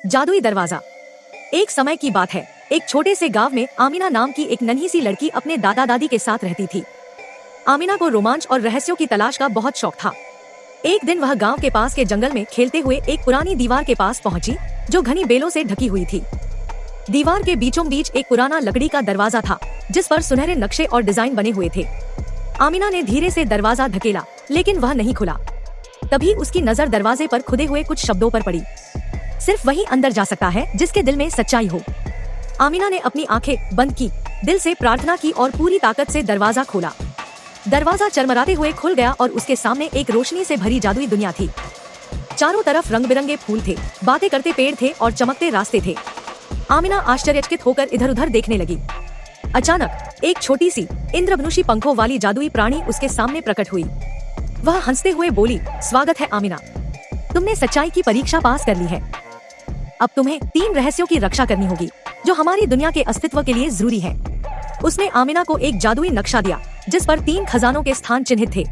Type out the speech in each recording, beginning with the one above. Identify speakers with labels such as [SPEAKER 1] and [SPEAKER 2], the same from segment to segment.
[SPEAKER 1] जादुई दरवाजा। एक समय की बात है, एक छोटे से गांव में आमिना नाम की एक नन्ही सी लड़की अपने दादा दादी के साथ रहती थी। आमिना को रोमांच और रहस्यों की तलाश का बहुत शौक था। एक दिन वह गांव के पास के जंगल में खेलते हुए एक पुरानी दीवार के पास पहुंची, जो घनी बेलों से ढकी हुई थी। दीवार के बीचों बीच एक पुराना लकड़ी का दरवाजा था, जिस पर सुनहरे नक्शे और डिजाइन बने हुए थे। आमिना ने धीरे से दरवाजा धकेला, लेकिन वह नहीं खुला। तभी उसकी नजर दरवाजे पर खुदे हुए कुछ शब्दों पर पड़ी। सिर्फ वही अंदर जा सकता है जिसके दिल में सच्चाई हो। आमिना ने अपनी आंखें बंद की, दिल से प्रार्थना की और पूरी ताकत से दरवाजा खोला। दरवाजा चरमराते हुए खुल गया और उसके सामने एक रोशनी से भरी जादुई दुनिया थी। चारों तरफ रंग बिरंगे फूल थे, बातें करते पेड़ थे और चमकते रास्ते थे। आमिना आश्चर्यचकित होकर इधर उधर देखने लगी। अचानक एक छोटी सी इंद्रधनुषी पंखों वाली जादुई प्राणी उसके सामने प्रकट हुई। वह हंसते हुए बोली, स्वागत है आमिना, तुमने सच्चाई की परीक्षा पास कर ली है। अब तुम्हें 3 रहस्यों की रक्षा करनी होगी, जो हमारी दुनिया के अस्तित्व के लिए जरूरी है। उसने आमिना को एक जादुई नक्शा दिया, जिस पर 3 खजानों के स्थान चिन्हित थे।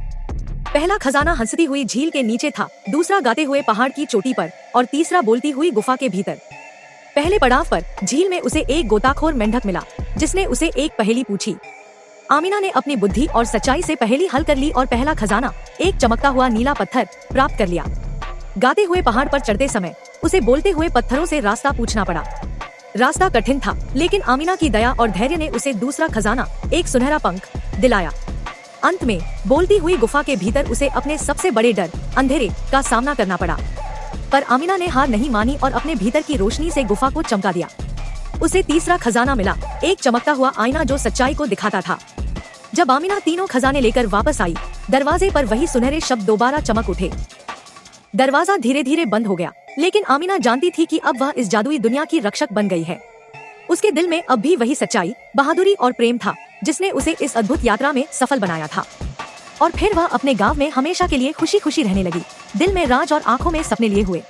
[SPEAKER 1] पहला खजाना हंसती हुई झील के नीचे था, दूसरा गाते हुए पहाड़ की चोटी पर और तीसरा बोलती हुई गुफा के भीतर। पहले पड़ाव पर झील में उसे एक गोताखोर मेंढक मिला, जिसने उसे एक पहेली पूछी। आमिना ने अपनी बुद्धि और सच्चाई से पहेली हल कर ली और पहला खजाना, एक चमकता हुआ नीला पत्थर, प्राप्त कर लिया। गाते हुए पहाड़ पर चढ़ते समय उसे बोलते हुए पत्थरों से रास्ता पूछना पड़ा। रास्ता कठिन था, लेकिन आमिना की दया और धैर्य ने उसे दूसरा खजाना, एक सुनहरा पंख, दिलाया। अंत में बोलती हुई गुफा के भीतर उसे अपने सबसे बड़े डर, अंधेरे, का सामना करना पड़ा। पर आमिना ने हार नहीं मानी और अपने भीतर की रोशनी से गुफा को चमका दिया। उसे तीसरा खजाना मिला, एक चमकता हुआ आईना जो सच्चाई को दिखाता था। जब आमिना तीनों खजाने लेकर वापस आई, दरवाजे पर वही सुनहरे शब्द दोबारा चमक उठे। दरवाजा धीरे धीरे बंद हो गया, लेकिन आमिना जानती थी कि अब वह इस जादुई दुनिया की रक्षक बन गई है। उसके दिल में अब भी वही सच्चाई, बहादुरी और प्रेम था, जिसने उसे इस अद्भुत यात्रा में सफल बनाया था। और फिर वह अपने गांव में हमेशा के लिए खुशी खुशी रहने लगी, दिल में राज और आंखों में सपने लिए हुए।